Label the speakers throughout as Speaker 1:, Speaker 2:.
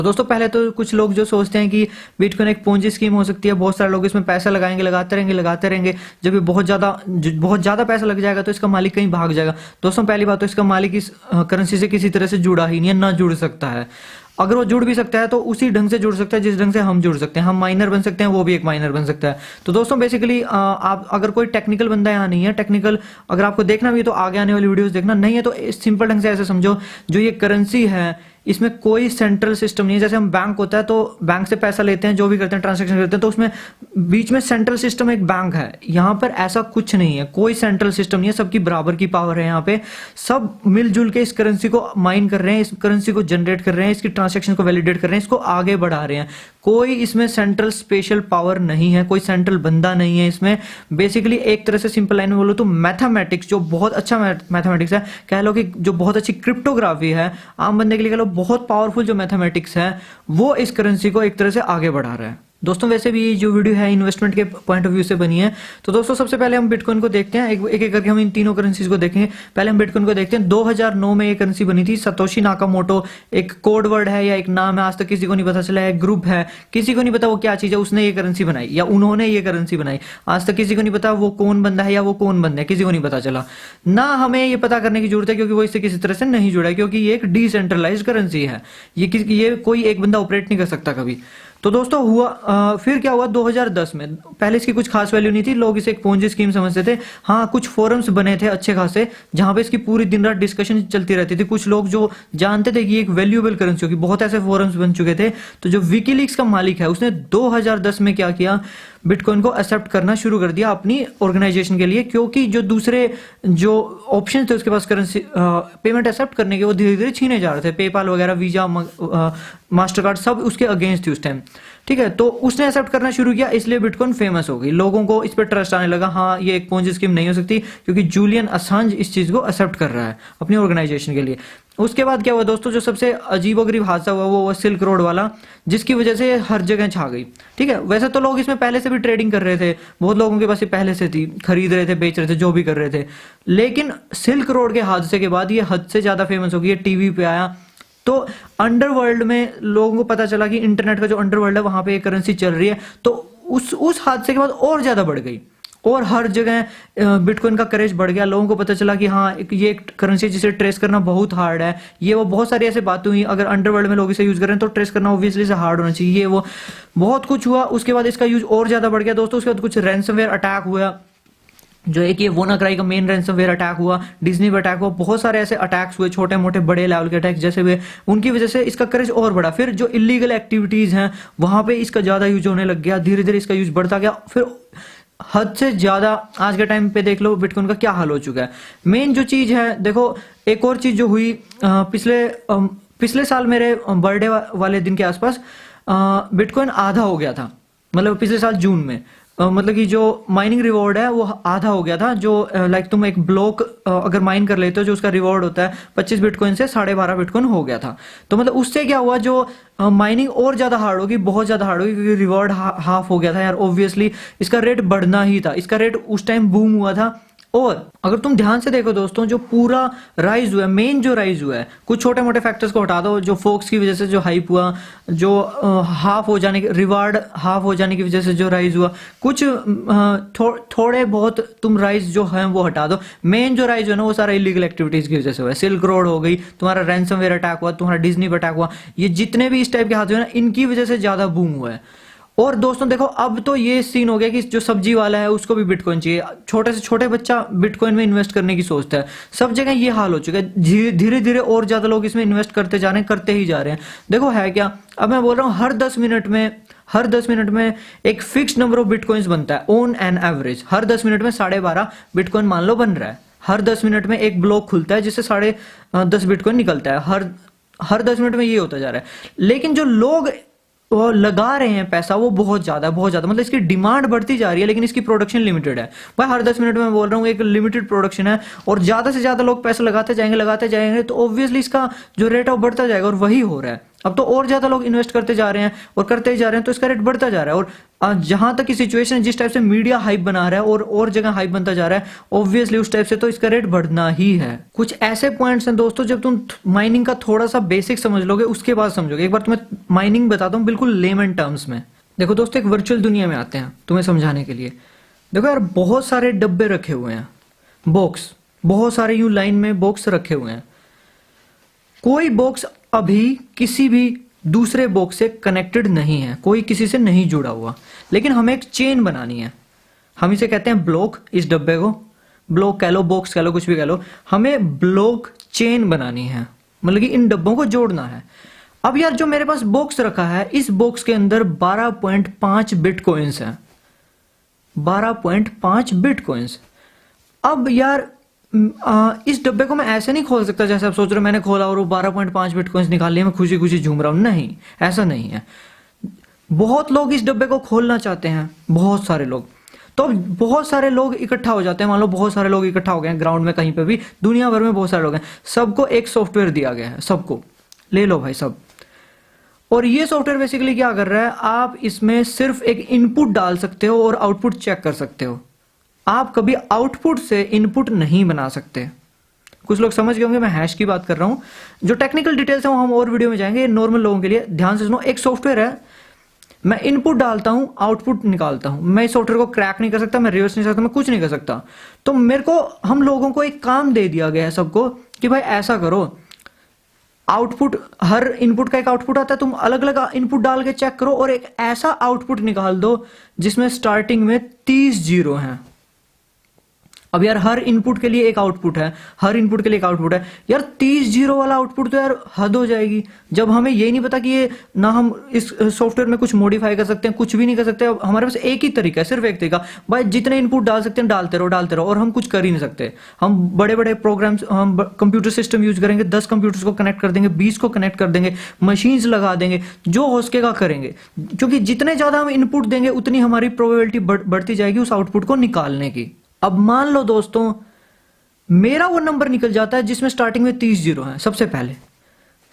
Speaker 1: तो दोस्तों पहले तो कुछ लोग जो सोचते हैं कि बिटकॉइन एक पोंजी स्कीम हो सकती है, बहुत सारे लोग इसमें पैसा लगाएंगे, लगाते रहेंगे। जब ये बहुत ज्यादा पैसा लग जाएगा तो इसका मालिक कहीं भाग जाएगा। दोस्तों पहली बात तो इसका मालिक इस करेंसी से किसी तरह से जुड़ा ही नहीं है, ना जुड़ सकता है। अगर वो जुड़ भी सकता है तो उसी ढंग से जुड़ सकता है जिस ढंग से हम जुड़ सकते हैं। हम माइनर बन सकते हैं, वो भी एक माइनर बन सकता है। तो दोस्तों बेसिकली आप अगर कोई टेक्निकल बंदा यहाँ नहीं है, टेक्निकल अगर आपको देखना भी है तो आगे आने वाली वीडियोस देखना, नहीं है तो सिंपल ढंग से ऐसे समझो, जो ये करेंसी है इसमें कोई सेंट्रल सिस्टम नहीं है। जैसे हम बैंक होता है तो बैंक से पैसा लेते हैं, जो भी करते हैं ट्रांजैक्शन करते हैं, तो उसमें बीच में सेंट्रल सिस्टम एक बैंक है। यहाँ पर ऐसा कुछ नहीं है, कोई सेंट्रल सिस्टम नहीं है, सबकी बराबर की पावर है। यहाँ पे सब मिलजुल के इस करेंसी को माइन कर रहे हैं, इस करेंसी को जनरेट कर रहे हैं, इसकी ट्रांजैक्शन को वैलिडेट कर रहे हैं, इसको आगे बढ़ा रहे हैं। कोई इसमें सेंट्रल स्पेशल पावर नहीं है, कोई सेंट्रल बंदा नहीं है इसमें। बेसिकली एक तरह से सिंपल लाइन में बोलो तो मैथमेटिक्स, जो बहुत अच्छा मैथमेटिक्स है, कह लो कि जो बहुत अच्छी क्रिप्टोग्राफी है, आम बंदे के लिए कह लो बहुत पावरफुल जो मैथमेटिक्स है, वो इस करेंसी को एक तरह से आगे बढ़ा रहा है। दोस्तों वैसे भी जो वीडियो है इन्वेस्टमेंट के पॉइंट ऑफ व्यू से बनी है। तो दोस्तों सबसे पहले हम बिटकॉइन को देखते हैं, एक एक करके हम इन तीनों करेंसीज को देखेंगे। पहले हम बिटकॉइन को देखते हैं। 2009 में ये करेंसी बनी थी। सतोशी नाकामोटो एक कोड वर्ड है या एक नाम है, आज तक किसी को नहीं पता चला है। ग्रुप है, किसी को नहीं पता वो क्या चीज है, उसने ये करेंसी बनाई या उन्होंने ये करेंसी बनाई। आज तक किसी को नहीं पता वो कौन बंदा है या वो कौन बंदा है, किसी को नहीं पता चला। ना हमें ये पता करने की जरूरत है क्योंकि वो इससे किसी तरह से नहीं जुड़ा है, क्योंकि ये एक डिसेंट्रलाइज्ड करेंसी है। ये कोई एक बंदा ऑपरेट नहीं कर सकता कभी। तो दोस्तों फिर क्या हुआ 2010 में। पहले इसकी कुछ खास वैल्यू नहीं थी, लोग इसे एक पोंजी स्कीम समझते थे। हाँ, कुछ फोरम्स बने थे अच्छे खासे, जहां पे इसकी पूरी दिन रात डिस्कशन चलती रहती थी। कुछ लोग जो जानते थे कि एक वैल्यूएबल करेंसी होगी, बहुत ऐसे फोरम्स बन चुके थे। तो जो विकीलीक्स का मालिक है उसने 2010 में क्या किया, बिटकॉइन को एक्सेप्ट करना शुरू कर दिया अपनी ऑर्गेनाइजेशन के लिए, क्योंकि जो दूसरे जो ऑप्शन थे उसके पास करेंसी पेमेंट एक्सेप्ट करने के, वो धीरे धीरे छीने जा रहे थे। पेपाल वगैरह, वीजा, मास्टर कार्ड सब उसके अगेंस्ट थी उस टाइम। ठीक है, तो उसने एक्सेप्ट करना शुरू किया, इसलिए बिटकॉइन फेमस हो गई। लोगों को इस पर ट्रस्ट आने लगा, हाँ ये एक पोंजी स्कीम नहीं हो सकती, क्योंकि जूलियन असांज इस चीज को एक्सेप्ट कर रहा है अपनी ऑर्गेनाइजेशन के लिए। उसके बाद क्या हुआ दोस्तों, जो सबसे अजीबोगरीब हादसा हुआ वो सिल्क रोड वाला, जिसकी वजह से हर जगह छा गई। ठीक है, वैसे तो लोग इसमें पहले से भी ट्रेडिंग कर रहे थे, बहुत लोगों के पास ये पहले से थी, खरीद रहे थे, बेच रहे थे, जो भी कर रहे थे। लेकिन सिल्क रोड के हादसे के बाद ये हद से ज्यादा फेमस हो गई, टीवी पे आया। तो अंडरवर्ल्ड में लोगों को पता चला कि इंटरनेट का जो अंडरवर्ल्ड है वहां पे एक करेंसी चल रही है। तो उस हादसे के बाद और ज्यादा बढ़ गई और हर जगह बिटकॉइन का क्रेज बढ़ गया। लोगों को पता चला कि हाँ ये एक करेंसी जिसे ट्रेस करना बहुत हार्ड है। ये वो बहुत सारी ऐसे बातें हुई, अगर अंडरवर्ल्ड में लोग इसे यूज कर रहे हैं तो ट्रेस करना ऑब्वियसली से हार्ड होना चाहिए। ये वो बहुत कुछ हुआ। उसके बाद इसका यूज और ज्यादा बढ़ गया दोस्तों। उसके बाद कुछ रैंसमवेयर अटैक हुआ, जो एक ये वोनाक्राई का मेन रैंसमवेयर अटैक हुआ, डिज्नी पे अटैक हुआ, बहुत सारे ऐसे अटैक्स हुए, छोटे मोटे बड़े लेवल के अटैक्स जैसे हुए। उनकी वजह से इसका क्रेज और बढ़ा। फिर जो इलीगल एक्टिविटीज हैं वहां पे इसका ज्यादा यूज होने लग गया, धीरे धीरे इसका यूज बढ़ता गया। फिर हद से ज्यादा आज के टाइम पे देख लो बिटकॉइन का क्या हाल हो चुका है। मेन जो चीज है देखो, एक और चीज जो हुई पिछले साल मेरे बर्थडे वाले दिन के आसपास बिटकॉइन आधा हो गया था। मतलब पिछले साल जून में मतलब कि जो माइनिंग रिवॉर्ड है वो आधा हो गया था। जो लाइक तुम एक ब्लॉक अगर माइन कर लेते हो, जो उसका रिवॉर्ड होता है 25 बिटकॉइन से 12.5 बिटकॉइन हो गया था। तो मतलब उससे क्या हुआ, जो माइनिंग और ज्यादा हार्ड होगी, बहुत ज्यादा हार्ड होगी, क्योंकि रिवॉर्ड हाफ हो गया था यार। ऑब्वियसली इसका रेट बढ़ना ही था, इसका रेट उस टाइम बूम हुआ था। और अगर तुम ध्यान से देखो दोस्तों, जो पूरा राइज हुआ है, मेन जो राइज हुआ है, कुछ छोटे मोटे फैक्टर्स को हटा दो, जो फोक्स की वजह से जो हाइप हुआ, जो हाफ हो जाने रिवार्ड हाफ हो जाने की वजह से जो राइज हुआ, कुछ थोड़े बहुत तुम राइज जो है वो हटा दो। मेन जो राइज है ना वो सारा इलीगल एक्टिविटीज की वजह से हुआ है। सिल्क रोड हो गई, तुम्हारा रैंसमवेयर अटैक हुआ, तुम्हारा डिज्नी पे अटैक हुआ, ये जितने भी इस टाइप के हाथ हुए ना, इनकी वजह से ज्यादा बूम हुआ है। और दोस्तों देखो, अब तो ये सीन हो गया कि जो सब्जी वाला है उसको भी बिटकॉइन चाहिए। छोटे से छोटे बच्चा बिटकॉइन में इन्वेस्ट करने की सोचता है। सब जगह ये हाल हो चुका है। धीरे धीरे और ज्यादा लोग इसमें इन्वेस्ट करते जा रहे हैं, करते ही जा रहे हैं। देखो है क्या, अब मैं बोल रहा हूँ हर 10 मिनट में एक फिक्स नंबर ऑफ बिटकॉइंस बनता है on an average. Her 10 minute में 12.5 बिटकॉइन मान लो बन रहा है। हर 10 मिनट में एक ब्लॉक खुलता है जिससे 10.5 बिटकॉइन निकलता है। हर 10 मिनट में ये होता जा रहा है। लेकिन जो लोग वो लगा रहे हैं पैसा, वो बहुत ज्यादा मतलब इसकी डिमांड बढ़ती जा रही है, लेकिन इसकी प्रोडक्शन लिमिटेड है। भाई हर 10 मिनट में मैं बोल रहा हूँ एक लिमिटेड प्रोडक्शन है, और ज्यादा से ज्यादा लोग पैसा लगाते जाएंगे तो ऑब्वियसली इसका जो रेट है वो बढ़ता जाएगा, और वही हो रहा है। अब तो और ज्यादा लोग इन्वेस्ट करते जा रहे हैं और करते ही जा रहे हैं, तो इसका रेट बढ़ता जा रहा है। और जहां तक की सिचुएशन है, जिस टाइप से मीडिया हाइप बना रहा है और जगह हाइप बनता जा रहा है, ऑब्वियसली उस टाइप से तो इसका रेट बढ़ना ही है। कुछ ऐसे पॉइंट्स हैं दोस्तों, जब तुम माइनिंग का थोड़ा सा बेसिक समझ लोगे उसके बाद समझोगे। एक बार तुम्हें माइनिंग बताता हूँ बिल्कुल लेमन टर्म्स में। देखो दोस्तों, एक वर्चुअल दुनिया में आते हैं तुम्हें समझाने के लिए। देखो यार, बहुत सारे डब्बे रखे हुए हैं, बॉक्स, बहुत सारे यूं लाइन में बॉक्स रखे हुए हैं। कोई बॉक्स अभी किसी भी दूसरे बॉक्स से कनेक्टेड नहीं है, कोई किसी से नहीं जुड़ा हुआ, लेकिन हमें एक चेन बनानी है। हम इसे कहते हैं ब्लॉक। इस डब्बे को ब्लॉक कह लो, बॉक्स कह लो, कुछ भी कह लो, हमें ब्लॉक चेन बनानी है, मतलब कि इन डब्बों को जोड़ना है। अब यार, जो मेरे पास बॉक्स रखा है, इस बॉक्स के अंदर 12.5 बिटकॉइंस हैं, 12.5 बिटकॉइंस। अब यार, इस डब्बे को मैं ऐसे नहीं खोल सकता जैसे आप सोच रहे हो, मैंने खोला और वो 12.5 बिटकॉइंस निकाल लिए, मैं खुशी खुशी झूम रहा हूं। नहीं, ऐसा नहीं है। बहुत लोग इस डब्बे को खोलना चाहते हैं, बहुत सारे लोग। तो बहुत सारे लोग इकट्ठा हो जाते हैं, मान लो बहुत सारे लोग इकट्ठा हो गए हैं ग्राउंड में, कहीं पे भी, दुनिया भर में बहुत सारे लोग हैं, सबको एक सॉफ्टवेयर दिया गया है, सबको ले लो भाई सब। और ये सॉफ्टवेयर बेसिकली क्या कर रहा है, आप इसमें सिर्फ एक इनपुट डाल सकते हो और आउटपुट चेक कर सकते हो। आप कभी आउटपुट से इनपुट नहीं बना सकते। कुछ लोग समझ गए होंगे मैं हैश की बात कर रहा हूं। जो टेक्निकल डिटेल्स है वो हम और वीडियो में जाएंगे, नॉर्मल लोगों के लिए ध्यान से सुनो। एक सॉफ्टवेयर है, मैं इनपुट डालता हूं, आउटपुट निकालता हूं। मैं इस सॉफ्टवेयर को क्रैक नहीं कर सकता, मैं रिवर्स नहीं कर सकता, मैं कुछ नहीं कर सकता। तो मेरे को, हम लोगों को एक काम दे दिया गया है सबको कि भाई ऐसा करो, आउटपुट, हर इनपुट का एक आउटपुट आता है, तुम अलग अलग इनपुट डाल के चेक करो और एक ऐसा आउटपुट निकाल दो जिसमें स्टार्टिंग में 30 जीरो हैं। अब यार, हर इनपुट के लिए एक आउटपुट है, हर इनपुट के लिए एक आउटपुट है। यार 30 जीरो वाला आउटपुट तो यार हद हो जाएगी। जब हमें ये नहीं पता कि ये, ना हम इस सॉफ्टवेयर में कुछ मॉडिफाई कर सकते हैं, कुछ भी नहीं कर सकते। अब हमारे पास एक ही तरीका है, सिर्फ एक तरीका, भाई जितने इनपुट डाल सकते हैं डालते रहो, डालते रहो, और हम कुछ कर ही नहीं सकते। हम बड़े बड़े प्रोग्राम्स, हम कंप्यूटर सिस्टम यूज करेंगे, 10 कंप्यूटर्स को कनेक्ट कर देंगे, 20 को कनेक्ट कर देंगे, मशीन्स लगा देंगे, जो हो सकेगा करेंगे, क्योंकि जितने ज्यादा हम इनपुट देंगे उतनी हमारी प्रोबेबिलिटी बढ़ती जाएगी उस आउटपुट को निकालने की। अब मान लो दोस्तों, मेरा वो नंबर निकल जाता है जिसमें स्टार्टिंग में 30 जीरो है। सबसे पहले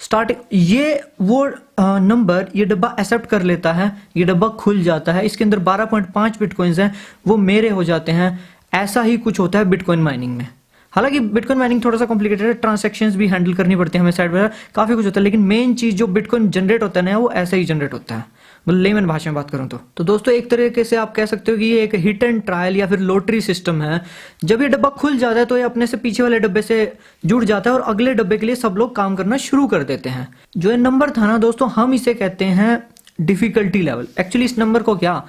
Speaker 1: स्टार्टिंग, ये वो नंबर, ये डब्बा एक्सेप्ट कर लेता है, ये डब्बा खुल जाता है, इसके अंदर 12.5 बिटकॉइंस हैं, वो मेरे हो जाते हैं। ऐसा ही कुछ होता है बिटकॉइन माइनिंग में। हालांकि बिटकॉइन माइनिंग थोड़ा सा कॉम्प्लिकेटेड है, ट्रांजैक्शंस भी हैंडल करनी पड़ती है हमें साइड बाय, काफी कुछ होता है, लेकिन मेन चीज जो बिटकॉइन जनरेट होता है ना, वो ऐसा ही जनरेट होता है। लेमन भाषा में बात करूं तो दोस्तों, एक तरीके से आप कह सकते हो कि ये एक हिट एंड ट्रायल या फिर लॉटरी सिस्टम है। जब ये डब्बा खुल जाता है तो ये अपने से पीछे वाले डब्बे से जुड़ जाता है और अगले डब्बे के लिए सब लोग काम करना शुरू कर देते हैं। जो ये नंबर था ना दोस्तों, हम इसे कहते हैं डिफिकल्टी लेवल। एक्चुअली इस नंबर को क्या,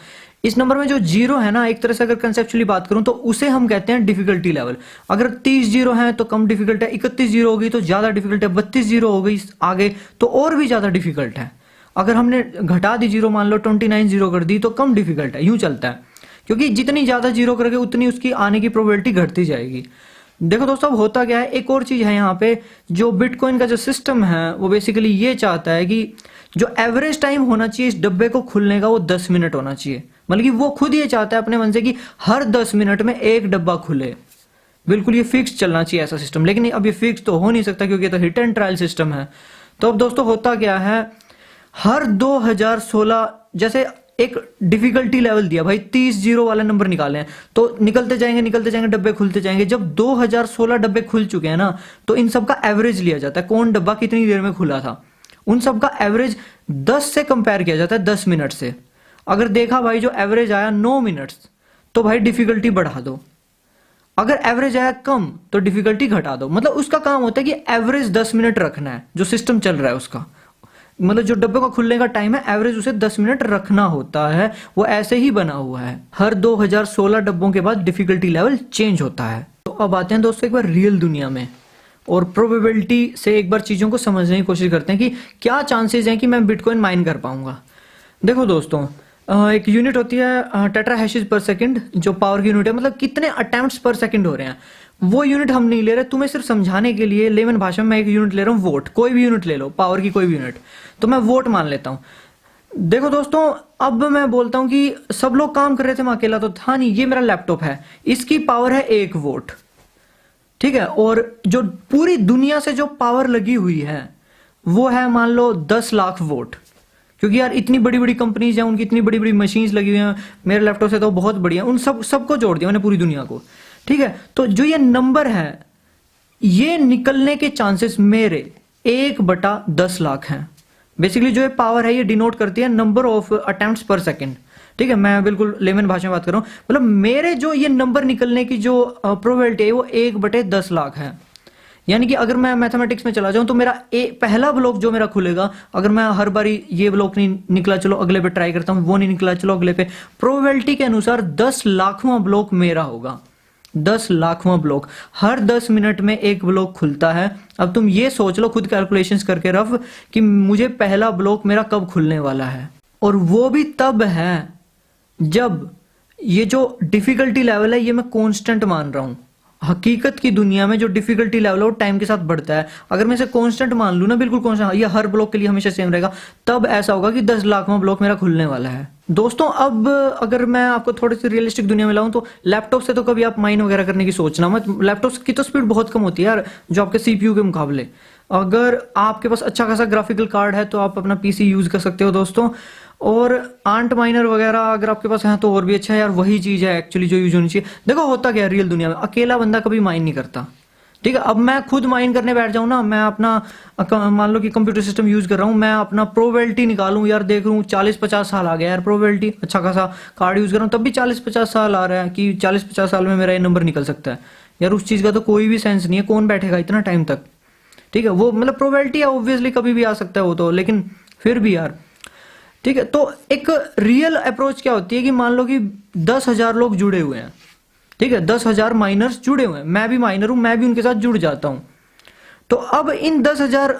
Speaker 1: इस नंबर में जो जीरो है ना, एक तरह से अगर कंसेप्चुअली बात करूं तो उसे हम कहते हैं डिफिकल्टी लेवल। अगर 30 जीरो है तो कम डिफिकल्ट है, 31 जीरो हो गई तो ज्यादा डिफिकल्ट है, 32 जीरो हो गई आगे तो और भी ज्यादा डिफिकल्ट है। अगर हमने घटा दी जीरो, मान लो 29 जीरो कर दी तो कम डिफिकल्ट है। यूं चलता है, क्योंकि जितनी ज्यादा जीरो करोगे उतनी उसकी आने की प्रोबेबिलिटी घटती जाएगी। देखो दोस्तों, अब होता क्या है, एक और चीज है यहाँ पे, जो बिटकॉइन का जो सिस्टम है वो बेसिकली ये चाहता है कि जो एवरेज टाइम होना चाहिए इस डब्बे को खुलने का, वो 10 मिनट होना चाहिए। मतलब कि वो खुद ये चाहता है अपने मन से कि हर 10 मिनट में एक डब्बा खुले। बिल्कुल ये फिक्स चलना चाहिए ऐसा सिस्टम, लेकिन अब ये फिक्स तो हो नहीं सकता क्योंकि ये तो हिट एंड ट्रायल सिस्टम है। तो अब दोस्तों होता क्या है, हर 2016 जैसे एक डिफिकल्टी लेवल दिया, भाई 30 जीरो वाला नंबर निकाले हैं, तो निकलते जाएंगे डब्बे खुलते जाएंगे। जब 2016 डब्बे खुल चुके हैं ना, तो इन सब का एवरेज लिया जाता है, कौन डब्बा कितनी देर में खुला था, उन सब का एवरेज 10 से कंपेयर किया जाता है, 10 मिनट से। अगर देखा भाई जो एवरेज आया 9 मिनट्स, तो भाई डिफिकल्टी बढ़ा दो। अगर एवरेज आया कम तो डिफिकल्टी घटा दो। मतलब उसका काम होता है कि एवरेज 10 मिनट रखना है, जो सिस्टम चल रहा है उसका, मतलब जो डब्बे का खुलने का टाइम है एवरेज उसे 10 मिनट रखना होता है। वो ऐसे ही बना हुआ है, हर 2016 डब्बों के बाद डिफिकल्टी लेवल चेंज होता है। तो अब आते हैं दोस्तों एक बार रियल दुनिया में, और प्रोबेबिलिटी से एक बार चीजों को समझने की कोशिश करते हैं कि क्या चांसेस हैं कि मैं बिटकॉइन माइन कर पाऊंगा। देखो दोस्तों, एक यूनिट होती है टेट्रा हैशेस पर सेकंड, जो पावर की यूनिट है, मतलब कितने अटेम्प्ट्स पर सेकंड हो रहे हैं। वो यूनिट हम नहीं ले रहे, तुम्हें सिर्फ समझाने के लिए लेमन भाषा में मैं एक यूनिट ले रहा हूँ, वोट। कोई भी यूनिट ले लो, पावर की कोई भी यूनिट, तो मैं वोट मान लेता हूं। देखो दोस्तों, अब मैं बोलता हूं कि सब लोग काम कर रहे थे, मैं अकेला तो था नहीं। ये मेरा लैपटॉप है, इसकी पावर है 1 वोट, ठीक है। और जो पूरी दुनिया से जो पावर लगी हुई है वो है मान लो 10 लाख वोट। क्योंकि यार इतनी बड़ी बड़ी कंपनीज हैं, उनकी इतनी बड़ी बड़ी मशीन्स लगी हुई हैं, मेरे लैपटॉप से तो बहुत बढ़िया, उन सबको जोड़ दिया मैंने, पूरी दुनिया को। ठीक है, तो जो ये नंबर है, ये निकलने के चांसेस मेरे 1/10 लाख हैं। बेसिकली जो ये पावर है, ये डिनोट करती है नंबर ऑफ अटेम्प्ट्स पर सेकंड। ठीक है, मैं बिल्कुल लेमन भाषा में बात कर रहा हूँ। मतलब मेरे जो ये नंबर निकलने की जो प्रोबेबिलिटी है वो 1/10 लाख है। यानी कि अगर मैं मैथमेटिक्स में चला जाऊं तो मेरा पहला ब्लॉक जो मेरा खुलेगा, अगर मैं हर बारी ये ब्लॉक नहीं निकला चलो अगले पे ट्राई करता हूं, वो नहीं निकला चलो अगले पे, प्रोबेबिलिटी के अनुसार 10 लाखवां ब्लॉक मेरा होगा। 10 लाखवां ब्लॉक, हर 10 मिनट में एक ब्लॉक खुलता है। अब तुम ये सोच लो खुद कैलकुलेशंस करके रफ कि मुझे पहला ब्लॉक मेरा कब खुलने वाला है, और वो भी तब है जब ये जो डिफिकल्टी लेवल है ये मैं कांस्टेंट मान रहा हूं। हकीकत की दुनिया में जो डिफिकल्टी लेवल है वो टाइम के साथ बढ़ता है। अगर मैं इसे कांस्टेंट मान लूं ना, बिल्कुल कांस्टेंट, ये हर ब्लॉक के लिए हमेशा सेम रहेगा, तब ऐसा होगा कि 10 लाखवां ब्लॉक मेरा खुलने वाला है। दोस्तों अब अगर मैं आपको थोड़ी सी रियलिस्टिक दुनिया में लाऊं तो लैपटॉप से तो कभी आप माइन वगैरह करने की सोचना मत। लैपटॉप की तो स्पीड बहुत कम होती है यार, जो आपके सीपीयू के मुकाबले। अगर आपके पास अच्छा खासा ग्राफिकल कार्ड है तो आप अपना पीसी यूज कर सकते हो दोस्तों। और आंट माइनर वगैरह अगर आपके पास है तो और भी अच्छा है यार, वही चीज है एक्चुअली जो यूज होनी चाहिए। देखो होता क्या है रियल दुनिया में, अकेला बंदा कभी माइन नहीं करता। ठीक है, अब मैं खुद माइन करने बैठ जाऊं ना, मैं अपना मान लो कि कंप्यूटर सिस्टम यूज कर रहा हूं, मैं अपना प्रोबेबिलिटी निकालूं यार, देख रहा हूं 40-50 साल आ गया यार, प्रोबेबिलिटी अच्छा खासा कार्ड यूज कर रहा हूं तब भी 40-50 साल आ रहा है कि 40-50 साल में मेरा ये नंबर निकल सकता है यार। उस चीज का तो कोई भी सेंस नहीं है, कौन बैठेगा इतना टाइम तक। ठीक है, वो मतलब प्रोबेबिलिटी है, ऑब्वियसली कभी भी आ सकता है वो तो, लेकिन फिर भी यार। ठीक है, तो एक रियल अप्रोच क्या होती है कि मान लो कि 10,000 लोग जुड़े हुए हैं। ठीक है, 10,000 माइनर्स जुड़े हुए हैं, मैं भी माइनर हूं, मैं भी उनके साथ जुड़ जाता हूं। तो अब इन 10,000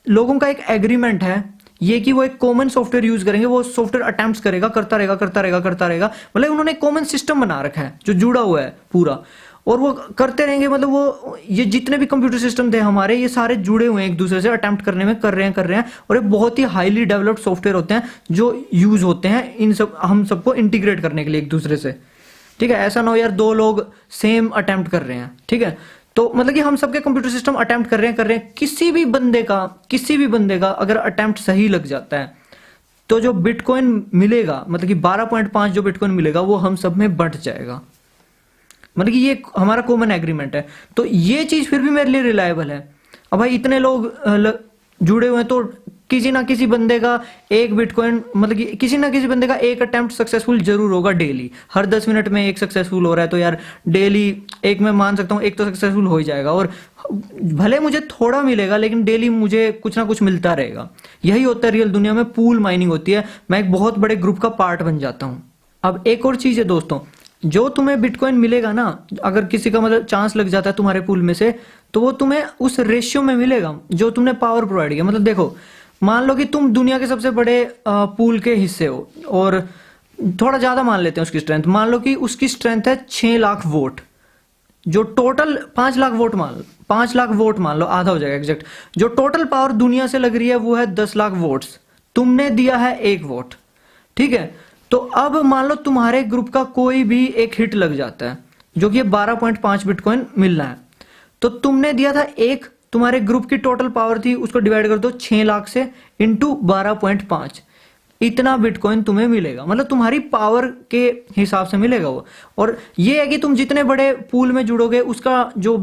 Speaker 1: लोगों का एक एग्रीमेंट है ये कि वो एक कॉमन सॉफ्टवेयर यूज करेंगे, वो सॉफ्टवेयर अटेम्प्ट्स करेगा, करता रहेगा करता रहेगा करता रहेगा। मतलब उन्होंने एक कॉमन सिस्टम बना रखा है जो जुड़ा हुआ है पूरा, और वो करते रहेंगे। मतलब वो ये जितने भी कंप्यूटर सिस्टम थे हमारे, ये सारे जुड़े हुए हैं एक दूसरे से, अटेम्प्ट करने में कर रहे हैं। और ये बहुत ही हाईली डेवलप्ड सॉफ्टवेयर होते हैं जो यूज होते हैं इन सब हम सबको इंटीग्रेट करने के लिए एक दूसरे से। ठीक है, ऐसा ना हो यार 2 लोग सेम अटेम्प्ट कर रहे हैं। ठीक है, तो मतलब कि हम सबके कंप्यूटर सिस्टम अटेम्प्ट कर रहे हैं। किसी भी बंदे का अगर अटेम्प्ट सही लग जाता है तो जो बिटकॉइन मिलेगा, मतलब कि 12.5 जो बिटकॉइन मिलेगा वो हम सब में बंट जाएगा। मतलब कि ये हमारा कॉमन एग्रीमेंट है, तो ये चीज फिर भी मेरे लिए रिलायबल है। अब भाई इतने लोग जुड़े हुए हैं तो किसी ना किसी बंदे का एक बिटकॉइन, मतलब कि किसी ना किसी बंदे का एक अटेम्प्ट सक्सेसफुल जरूर होगा डेली। हर 10 मिनट में एक सक्सेसफुल हो रहा है तो यार डेली एक, मैं मान सकता हूँ एक तो सक्सेसफुल हो ही जाएगा। और भले मुझे थोड़ा मिलेगा लेकिन डेली मुझे कुछ ना कुछ मिलता रहेगा। यही होता है रियल दुनिया में, पूल माइनिंग होती है, मैं एक बहुत बड़े ग्रुप का पार्ट बन जाता हूँ। अब एक और चीज है दोस्तों, जो तुम्हें बिटकॉइन मिलेगा ना, अगर किसी का मतलब चांस लग जाता है तुम्हारे पूल में से, तो वो तुम्हें उस रेशियो में मिलेगा जो तुमने पावर प्रोवाइड किया। मतलब देखो, मान लो कि तुम दुनिया के सबसे बड़े पूल के हिस्से हो, और थोड़ा ज्यादा मान लेते हैं उसकी स्ट्रेंथ, मान लो कि उसकी स्ट्रेंथ है 6 लाख वोट, जो टोटल 5 लाख वोट मान लो, आधा हो जाएगा एग्जैक्ट। जो टोटल पावर दुनिया से लग रही है वो है 10 लाख वोट्स, तुमने दिया है 1 वोट। ठीक है, तो अब मान लो तुम्हारे ग्रुप का कोई भी एक हिट लग जाता है, जो कि 12.5 बिटकॉइन मिलना है, तो तुमने दिया था 1, तुम्हारे ग्रुप की टोटल पावर थी, उसको डिवाइड कर दो 6 लाख से इंटू 12.5, इतना बिटकॉइन तुम्हें मिलेगा। मतलब तुम्हारी पावर के हिसाब से मिलेगा वो। और ये है कि तुम जितने बड़े पूल में जुड़ोगे उसका जो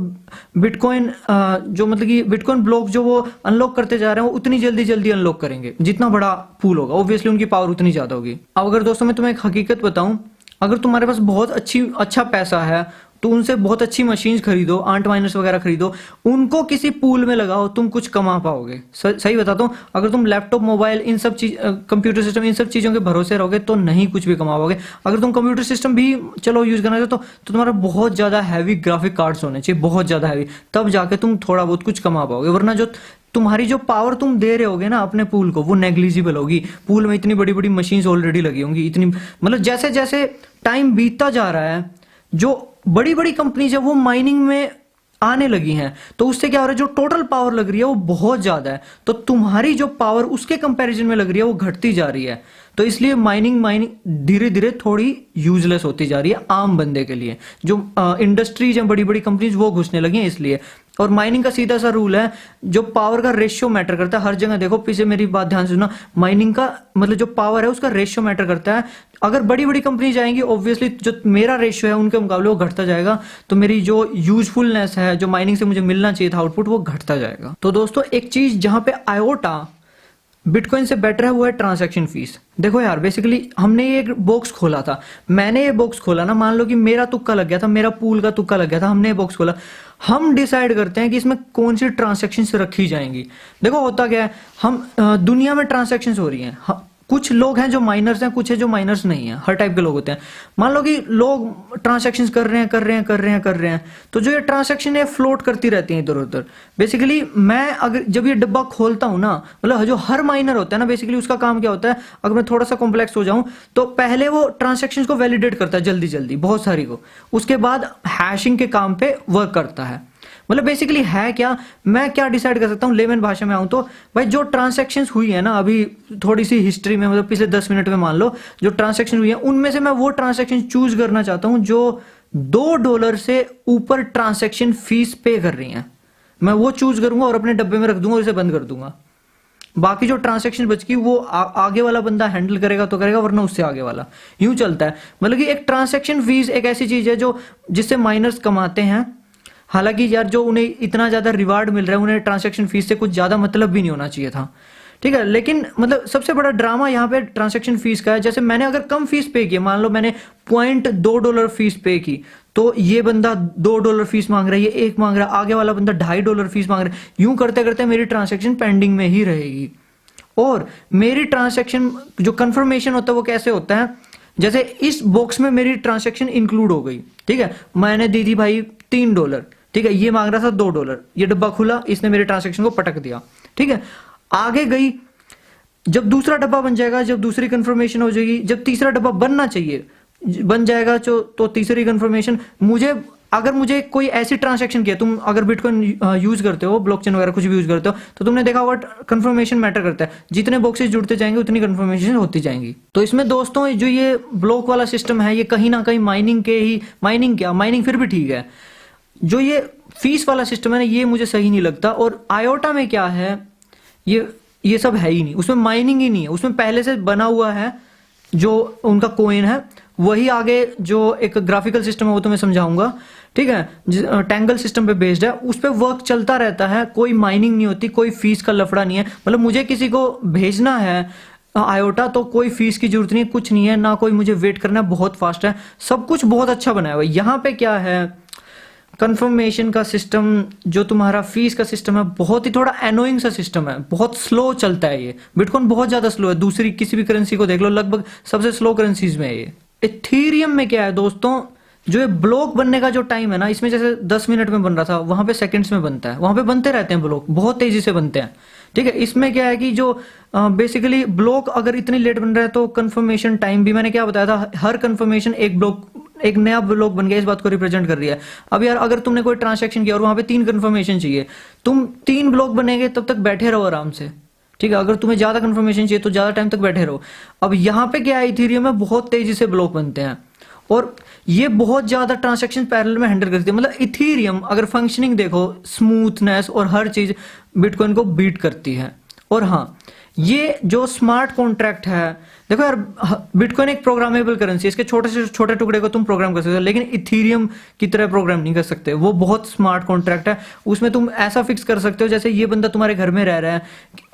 Speaker 1: बिटकॉइन जो मतलब कि बिटकॉइन ब्लॉक जो वो अनलॉक करते जा रहे हैं वो उतनी जल्दी अनलॉक करेंगे, जितना बड़ा पूल होगा ऑब्वियसली उनकी पावर उतनी ज्यादा होगी। अब अगर दोस्तों मैं तुम्हें एक हकीकत बताऊं, अगर तुम्हारे पास बहुत अच्छा पैसा है तो उनसे बहुत अच्छी मशीन्स खरीदो, आंट माइनर्स वगैरह खरीदो, उनको किसी पूल में लगाओ, तुम कुछ कमा पाओगे। सही बताता हूँ, अगर तुम लैपटॉप, मोबाइल, इन सब चीज, कंप्यूटर सिस्टम, इन सब चीजों के भरोसे रहोगे तो नहीं कुछ भी कमा पाओगे। अगर तुम कंप्यूटर सिस्टम भी चलो यूज करना चाहते तो तुम्हारा बहुत ज्यादा हैवी ग्राफिक कार्ड्स होने चाहिए, बहुत ज्यादा हैवी, तब जाके तुम थोड़ा बहुत कुछ कमा पाओगे। वरना जो तुम्हारी जो पावर तुम दे रहे होगे ना अपने पूल को, वो नेग्लिजिबल होगी। पूल में इतनी बड़ी बड़ी मशीन्स ऑलरेडी लगी होंगी, इतनी मतलब जैसे जैसे टाइम बीतता जा रहा है, जो बड़ी बड़ी कंपनीज है वो माइनिंग में आने लगी हैं, तो उससे क्या हो रहा है, जो टोटल पावर लग रही है वो बहुत ज्यादा है, तो तुम्हारी जो पावर उसके कंपैरिजन में लग रही है वो घटती जा रही है। तो इसलिए माइनिंग धीरे धीरे थोड़ी यूजलेस होती जा रही है आम बंदे के लिए। जो इंडस्ट्रीज हैं, बड़ी बड़ी कंपनीज, वो घुसने लगी हैं इसलिए। और माइनिंग का सीधा सा रूल है, जो पावर का रेशियो मैटर करता है हर जगह। देखो पीछे मेरी बात ध्यान से सुना, माइनिंग का मतलब जो पावर है उसका रेशियो मैटर करता है। अगर बड़ी बड़ी कंपनी जाएंगी ऑब्वियसली जो मेरा रेशियो है उनके मुकाबले वो घटता जाएगा, तो मेरी जो यूजफुलनेस है, जो माइनिंग से मुझे मिलना चाहिए था आउटपुट, वो घटता जाएगा। तो दोस्तों एक चीज जहां पे आयोटा बिटकॉइन से बेटर है वो है ट्रांजैक्शन फीस। देखो यार बेसिकली हमने ये एक बॉक्स खोला था, मैंने ये बॉक्स खोला ना, मान लो कि मेरा तुक्का लग गया था, मेरा पूल का तुक्का लग गया था, हमने ये बॉक्स खोला, हम डिसाइड करते हैं कि इसमें कौन सी ट्रांजैक्शन रखी जाएंगी। देखो होता क्या है, हम दुनिया में ट्रांजैक्शन हो रही हैं, कुछ लोग हैं जो माइनर्स हैं, कुछ है जो माइनर्स नहीं है, हर टाइप के लोग होते हैं। मान लो कि लोग ट्रांजैक्शंस कर रहे हैं, तो जो ये ट्रांजैक्शन है फ्लोट करती रहती हैं इधर उधर। बेसिकली मैं अगर जब ये डब्बा खोलता हूं ना, मतलब जो हर माइनर होता है ना, बेसिकली उसका काम क्या होता है, अगर मैं थोड़ा सा कॉम्प्लेक्स हो जाऊं तो पहले वो ट्रांजैक्शन को वैलिडेट करता है जल्दी जल्दी बहुत सारी को, उसके बाद हैशिंग के काम पे वर्क करता है। मतलब बेसिकली है क्या, मैं क्या डिसाइड कर सकता हूँ लेमन भाषा में आऊं तो, भाई जो ट्रांजैक्शंस हुई है ना अभी थोड़ी सी हिस्ट्री में, मतलब पिछले 10 मिनट में मान लो जो ट्रांजैक्शन हुई है, उनमें से मैं वो ट्रांजैक्शन चूज करना चाहता हूं जो $2 से ऊपर ट्रांजैक्शन फीस पे कर रही हैं। मैं वो चूज करूंगा और अपने डब्बे में रख दूंगा और इसे बंद कर दूंगा। बाकी जो ट्रांजैक्शन बच गई वो आगे वाला बंदा हैंडल करेगा तो करेगा, वरना उससे आगे वाला। यूं चलता है। मतलब कि एक ट्रांजैक्शन फीस एक ऐसी चीज है जो जिससे माइनर्स कमाते हैं। हालांकि यार जो उन्हें इतना ज्यादा रिवार्ड मिल रहा है, उन्हें ट्रांजैक्शन फीस से कुछ ज्यादा मतलब भी नहीं होना चाहिए था, ठीक है। लेकिन मतलब सबसे बड़ा ड्रामा यहाँ पे ट्रांजैक्शन फीस का है। जैसे मैंने अगर कम फीस पे की, मान लो मैंने $0.2 फीस पे की, तो ये बंदा $2 फीस मांग रहा है, ये 1 मांग रहा है, आगे वाला बंदा $2.5 फीस मांग रहा है। यूं करते करते मेरी ट्रांजैक्शन पेंडिंग में ही रहेगी। और मेरी ट्रांजैक्शन जो कंफर्मेशन होता है वो कैसे होता है, जैसे इस बॉक्स में मेरी ट्रांजैक्शन इंक्लूड हो गई, ठीक है, मैंने दी थी भाई $3, ठीक है, ये मांग रहा था $2, ये डब्बा खुला, इसने मेरे ट्रांजैक्शन को पटक दिया, ठीक है। आगे गई, जब दूसरा डब्बा बन जाएगा, जब दूसरी कंफर्मेशन हो जाएगी, जब तीसरा डब्बा बनना चाहिए बन जाएगा, तो तीसरी कंफर्मेशन अगर मुझे कोई ऐसी ट्रांजैक्शन किया, तुम अगर बिटकॉइन यूज करते हो, ब्लॉकचेन वगैरह कुछ भी यूज करते हो, तो तुमने देखा होगा कंफर्मेशन मैटर करता है। जितने बॉक्सेस जुड़ते जाएंगे उतनी कंफर्मेशन होती जाएंगी। तो इसमें दोस्तों जो ये ब्लॉक वाला सिस्टम है, ये कहीं ना कहीं माइनिंग फिर भी ठीक है, जो ये फीस वाला सिस्टम है ना, ये मुझे सही नहीं लगता। और आयोटा में क्या है, ये सब है ही नहीं, उसमें माइनिंग ही नहीं है, उसमें पहले से बना हुआ है जो उनका कोइन है, वही आगे जो एक ग्राफिकल सिस्टम है वो तो मैं समझाऊंगा, ठीक है, टैंगल सिस्टम पे बेस्ड है, उस पे वर्क चलता रहता है, कोई माइनिंग नहीं होती, कोई फीस का लफड़ा नहीं है। मतलब मुझे किसी को भेजना है आयोटा तो कोई फीस की जरूरत नहीं है, कुछ नहीं है, ना कोई मुझे वेट करना है, बहुत फास्ट है, सब कुछ बहुत अच्छा बनाया हुआ है। यहाँ पे क्या है, कंफर्मेशन का सिस्टम, जो तुम्हारा फीस का सिस्टम है, बहुत ही थोड़ा एनोइंग सा सिस्टम है, बहुत स्लो चलता है। ये बिटकॉइन बहुत ज्यादा स्लो है, दूसरी किसी भी करेंसी को देख लो, लगभग सबसे स्लो करेंसीज में है ये। इथीरियम में क्या है दोस्तों, जो ये ब्लॉक बनने का जो टाइम है ना, इसमें जैसे 10 मिनट में बन रहा था, वहां पे सेकंड्स में बनता है, वहां पे बनते रहते हैं ब्लॉक, बहुत तेजी से बनते हैं, ठीक है। इसमें क्या है कि जो बेसिकली ब्लॉक अगर इतनी लेट बन रहा है तो कंफर्मेशन टाइम भी, मैंने क्या बताया था, हर कंफर्मेशन एक नया ब्लॉक बन गया, इस बात को रिप्रेजेंट कर रही है। अब यार अगर तुमने कोई ट्रांजैक्शन किया और वहां पे 3 कंफर्मेशन चाहिए, तुम 3 ब्लॉक बनेंगे तब तक बैठे रहो आराम से, ठीक है। अगर तुम्हें ज्यादा कंफर्मेशन चाहिए तो ज्यादा टाइम तक बैठे रहो। अब यहाँ पे क्या है, इथेरियम में बहुत तेजी से ब्लॉक बनते हैं और ये बहुत ज्यादा ट्रांजैक्शन पैरेलल में हैंडल करती है। मतलब इथेरियम अगर फंक्शनिंग देखो, स्मूथनेस और हर चीज बिटकॉइन को बीट करती है। और हाँ, ये जो स्मार्ट कॉन्ट्रैक्ट है, देखो यार बिटकॉइन एक प्रोग्रामेबल करेंसी है, इसके छोटे से छोटे टुकड़े को तुम प्रोग्राम कर सकते हो, लेकिन इथेरियम की तरह प्रोग्राम नहीं कर सकते। वो बहुत स्मार्ट कॉन्ट्रैक्ट है, उसमें तुम ऐसा फिक्स कर सकते हो, जैसे ये बंदा तुम्हारे घर में रह रहा है,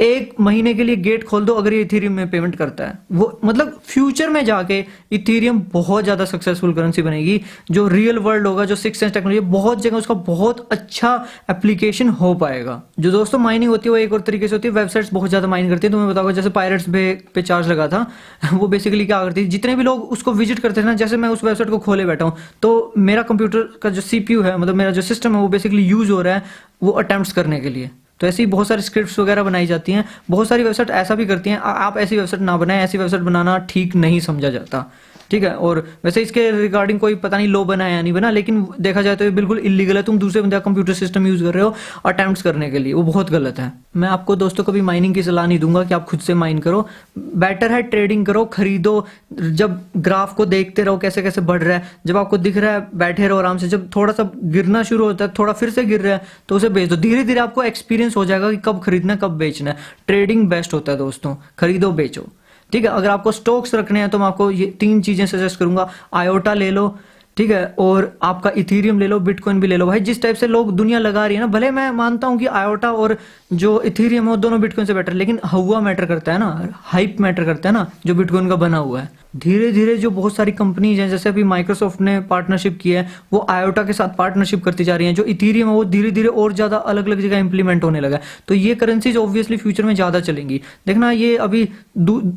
Speaker 1: 1 महीने के लिए गेट खोल दो, अगर ये इथेरियम में पेमेंट करता है, वो मतलब फ्यूचर में जाके इथेरियम बहुत ज्यादा सक्सेसफुल करेंसी बनेगी। जो रियल वर्ल्ड होगा, जो 6 सेंस टेक्नोलॉजी, बहुत जगह उसका बहुत अच्छा एप्लीकेशन हो पाएगा। जो दोस्तों माइनिंग होती है वो एक और तरीके से होती है, वेबसाइट्स बहुत ज्यादा माइन करती है। तुम्हें बताऊंगा, जैसे पायरेट्स पे चार्ज लगा था, वो बेसिकली क्या करती है, जितने भी लोग उसको विजिट करते थे ना, जैसे मैं उस वेबसाइट को खोले बैठा हूं, तो मेरा कंप्यूटर का जो सीपीयू है, मतलब मेरा जो सिस्टम है, वो बेसिकली यूज हो रहा है वो अटेम्प्ट्स करने के लिए। तो ऐसी बहुत सारी स्क्रिप्ट्स वगैरह बनाई जाती हैं, बहुत सारी वेबसाइट ऐसा भी करती हैं। आप ऐसी वेबसाइट ना बनाएं, ऐसी वेबसाइट बनाना ठीक नहीं समझा जाता, ठीक है। और वैसे इसके रिगार्डिंग कोई पता नहीं लॉ बना है या नहीं बना, लेकिन देखा जाए तो ये बिल्कुल इलीगल है। तुम दूसरे बंदे का कंप्यूटर सिस्टम यूज कर रहे हो अटेम्प्ट्स करने के लिए, वो बहुत गलत है। मैं आपको दोस्तों कभी माइनिंग की सलाह नहीं दूंगा कि आप खुद से माइन करो। बेटर है ट्रेडिंग करो, खरीदो, जब ग्राफ को देखते रहो कैसे कैसे बढ़ रहा है, जब आपको दिख रहा है बैठे रहो आराम से, जब थोड़ा सा गिरना शुरू होता है, थोड़ा फिर से गिर रहा है तो उसे बेच दो। धीरे धीरे आपको एक्सपीरियंस हो जाएगा कि कब खरीदना है कब बेचना है। ट्रेडिंग बेस्ट होता है दोस्तों, खरीदो बेचो। ठीक है, अगर आपको स्टॉक्स रखने हैं तो मैं आपको ये 3 चीजें सजेस्ट करूंगा। आयोटा ले लो, ठीक है, और आपका इथीरियम ले लो, बिटकॉइन भी ले लो। भाई जिस टाइप से लोग दुनिया लगा रही है ना, भले मैं मानता हूं कि आयोटा और जो इथीरियम है वो दोनों बिटकॉइन से बेटर, लेकिन हवा मैटर करता है ना, हाइप मैटर करता है ना, जो बिटकॉइन का बना हुआ है। धीरे धीरे जो बहुत सारी कंपनीज हैं, जैसे अभी माइक्रोसॉफ्ट ने पार्टनरशिप की है, वो आयोटा के साथ पार्टनरशिप करती जा रही हैं। जो इथीरियम है वो धीरे धीरे और ज्यादा अलग अलग जगह इंप्लीमेंट होने लगा है। तो ये करेंसीज ऑब्वियसली फ्यूचर में ज्यादा चलेंगी। देखना ये अभी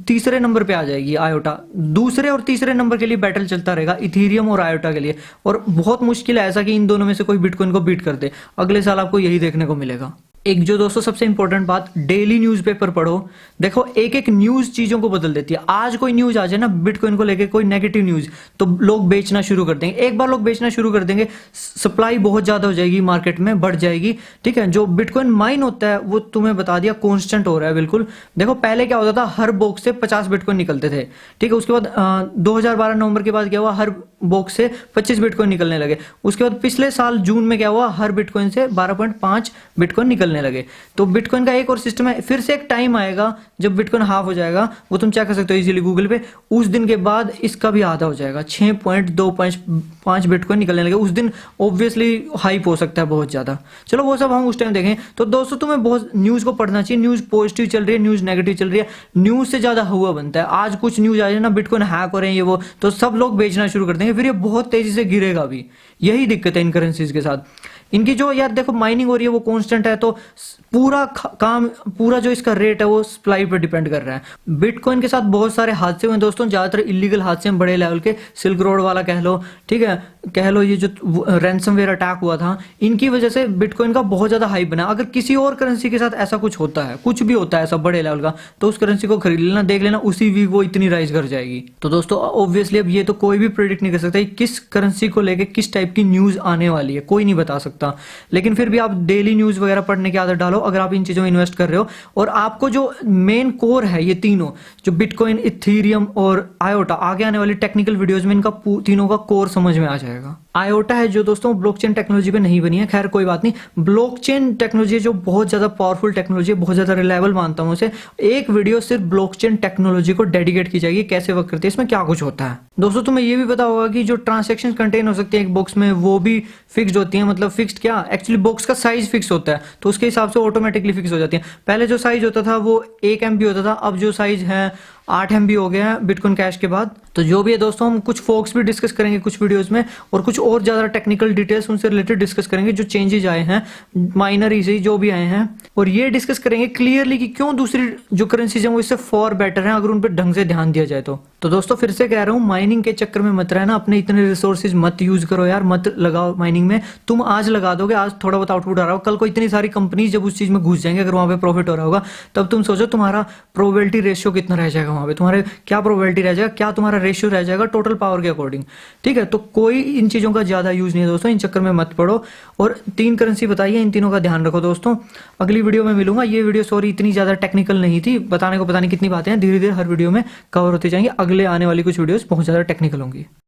Speaker 1: तीसरे नंबर पे आ जाएगी आयोटा, दूसरे और तीसरे नंबर के लिए बैटल चलता रहेगा इथीरियम और आयोटा के लिए। और बहुत मुश्किल है ऐसा कि इन दोनों में से कोई बिटकॉइन को बीट कर दे। अगले साल आपको यही देखने को मिलेगा। एक जो दोस्तों सबसे इंपॉर्टेंट बात, डेली न्यूज़पेपर पढ़ो। देखो एक एक न्यूज चीजों को बदल देती है। आज कोई न्यूज आ जाए ना बिटकॉइन को लेके, कोई नेगेटिव न्यूज, तो लोग बेचना शुरू कर देंगे। एक बार लोग बेचना शुरू कर देंगे, सप्लाई बहुत ज्यादा हो जाएगी, मार्केट में बढ़ जाएगी। ठीक है, जो बिटकॉइन माइन होता है वो तुम्हें बता दिया कॉन्स्टेंट हो रहा है बिल्कुल। देखो पहले क्या होता था, हर बॉक्स से 50 बिटकॉइन निकलते थे। ठीक है, उसके बाद 2012 नवंबर के बाद क्या हुआ, हर बॉक्स से 25 बिटकॉइन निकलने लगे। उसके बाद पिछले साल जून में क्या हुआ, हर बिटकॉइन से 12.5 बिटकॉइन निकलने लगे। तो बिटकॉइन का एक और सिस्टम है, फिर से एक टाइम आएगा जब बिटकॉइन हाफ हो जाएगा, वो तुम चेक कर सकते हो इजीली गूगल पे। उस दिन के बाद इसका भी आधा हो जाएगा, 6.25 बिटकॉइन निकलने लगे। उस दिन ऑब्वियसली हाइप हो सकता है बहुत ज्यादा। चलो वो सब हम उस टाइम देखें। तो दोस्तों तुम्हें बहुत न्यूज को पढ़ना चाहिए। न्यूज पॉजिटिव चल रही है, न्यूज नेगेटिव चल रही है, न्यूज से ज्यादा हुआ बनता है। आज कुछ न्यूज आ जाए ना, बिटकॉइन हैक हो रहे हैं ये वो, तो सब लोग बेचना शुरू कर देंगे, फिर ये बहुत तेजी से गिरेगा भी। यही दिक्कत है इन करेंसीज के साथ। इनकी जो यार देखो माइनिंग हो रही है वो कांस्टेंट है, तो पूरा काम, पूरा जो इसका रेट है वो सप्लाई पर डिपेंड कर रहा है। बिटकॉइन के साथ बहुत सारे हादसे हुए दोस्तों, ज्यादातर इलीगल हादसे हैं, बड़े लेवल के, सिल्क रोड वाला कह लो, ठीक है, कह लो ये जो रैंसमवेयर अटैक हुआ था, इनकी वजह से बिटकॉइन का बहुत ज्यादा हाइप बना। अगर किसी और करेंसी के साथ ऐसा कुछ होता है, कुछ भी होता है ऐसा बड़े लेवल का, तो उस करेंसी को खरीद लेना, देख लेना उसी वीक वो इतनी राइज कर जाएगी। तो दोस्तों ऑब्वियसली अब ये तो कोई भी प्रेडिक्ट नहीं कर सकता किस करेंसी को लेके किस टाइप की न्यूज आने वाली है, कोई नहीं बता सकता। लेकिन फिर भी आप डेली न्यूज वगैरह पढ़ने की आदत डालो अगर आप इन चीजों में इन्वेस्ट कर रहे हो। और आपको जो मेन कोर है, ये तीनों जो बिटकॉइन, इथीरियम और आयोटा, आगे आने वाली टेक्निकल वीडियोस में इनका तीनों का कोर समझ में आ जाएगा। आयोटा है जो दोस्तों ब्लॉकचेन टेक्नोलॉजी पे नहीं बनी है, खैर कोई बात नहीं। ब्लॉकचेन टेक्नोलॉजी जो बहुत ज्यादा पावरफुल टेक्नोलॉजी है, बहुत ज्यादा रिलायबल मानता हूं उसे। एक वीडियो सिर्फ ब्लॉकचेन टेक्नोलॉजी को डेडिकेट की जाएगी, कैसे वर्क करती है, इसमें क्या कुछ होता है। दोस्तों तुम्हें ये भी पता होगा कि जो ट्रांजेक्शन कंटेन हो सकती है एक बॉक्स में, वो भी फिक्स्ड होती है। मतलब फिक्स्ड क्या, एक्चुअली बॉक्स का साइज फिक्स होता है, तो उसके हिसाब से ऑटोमेटिकली फिक्स हो जाती है। पहले जो साइज होता था वो 1 MB होता था, अब जो साइज है 8 MB हो गया है बिटकॉइन कैश के बाद। तो जो भी है दोस्तों, हम कुछ फोक्स भी डिस्कस करेंगे कुछ वीडियोस में, और कुछ और ज्यादा टेक्निकल डिटेल्स उनसे रिलेटेड डिस्कस करेंगे, जो चेंजेस आए हैं, माइनर इसे जो भी आए हैं। और ये डिस्कस करेंगे क्लियरली कि क्यों दूसरी जो करेंसीज हैं वो इससे फॉर बेटर हैं अगर उन पर ढंग से ध्यान दिया जाए तो दोस्तों फिर से कह रहा हूं, माइनिंग के चक्कर में मत रहना, अपने इतने रिसोर्सेज मत यूज करो यार, मत लगाओ माइनिंग में। तुम आज लगा दोगे, आज थोड़ा बहुत आउटपुट आ रहा हो, कल को इतनी सारी कंपनीज जब उस चीज में घुस जाएंगे, अगर वहां पे प्रॉफिट हो रहा होगा, तब तुम सोचो तुम्हारा प्रोबेबिलिटी रेशियो कितना रह जाएगा, वहां पे तुम्हारे क्या प्रोबेबिलिटी रह जाएगा, क्या तुम्हारा रेशियो रह जाएगा टोटल पावर के अकॉर्डिंग। ठीक है, तो कोई इन चीजों का ज्यादा यूज नहीं है दोस्तों, इन चक्कर में मत पड़ो। और 3 करेंसी बताइए, इन तीनों का ध्यान रखो दोस्तों। अगली वीडियो में मिलूंगा। ये वीडियो सॉरी इतनी ज्यादा टेक्निकल नहीं थी, बताने को पता नहीं कितनी बातें हैं, धीरे धीरे हर वीडियो में कवर होती जाएंगी। अगले आने वाली कुछ वीडियोस बहुत ज्यादा टेक्निकल होंगी।